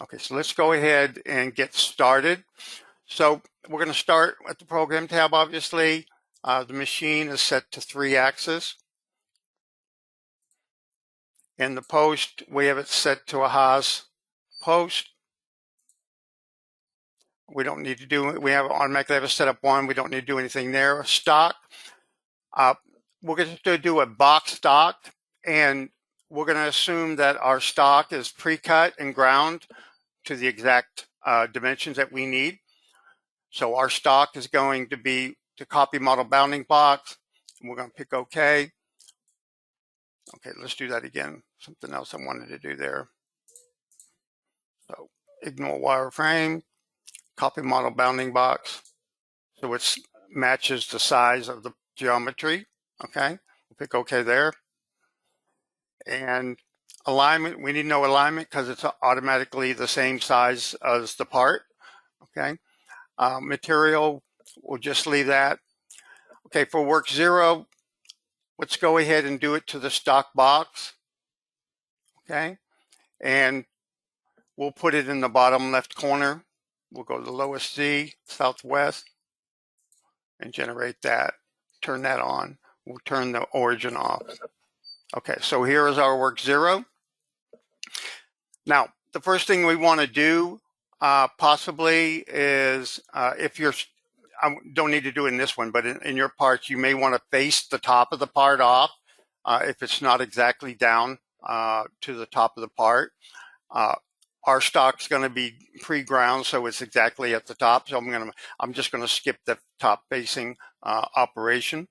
Okay, so let's go ahead and get started. So we're going to start at the Program tab, obviously. The machine is set to 3 axis. In the post, we have it set to a Haas post. We don't need to do, we have automatically have a setup 1. We don't need to do anything there. Stock, we're going to do a box stock, and we're going to assume that our stock is pre-cut and ground to the exact dimensions that we need. So our stock is going to be to copy model bounding box. And we're going to pick OK. Okay, let's do that again. Something else I wanted to do there. So ignore wireframe, copy model bounding box. So it matches the size of the geometry. Okay, we'll pick OK there. And alignment, we need no alignment because it's automatically the same size as the part. Okay, material, we'll just leave that. Okay, for WorkZero, let's go ahead and do it to the stock box. Okay, and we'll put it in the bottom left corner. We'll go to the lowest Z, southwest, and generate that. Turn that on. We'll turn the origin off. Okay, so here is our WorkZero. Now, the first thing we want to do possibly is if you're, I don't need to do it in this one, but in your parts, you may want to face the top of the part off if it's not exactly down to the top of the part. Our stock's going to be pre-ground, so it's exactly at the top. So I'm just going to skip the top facing operation.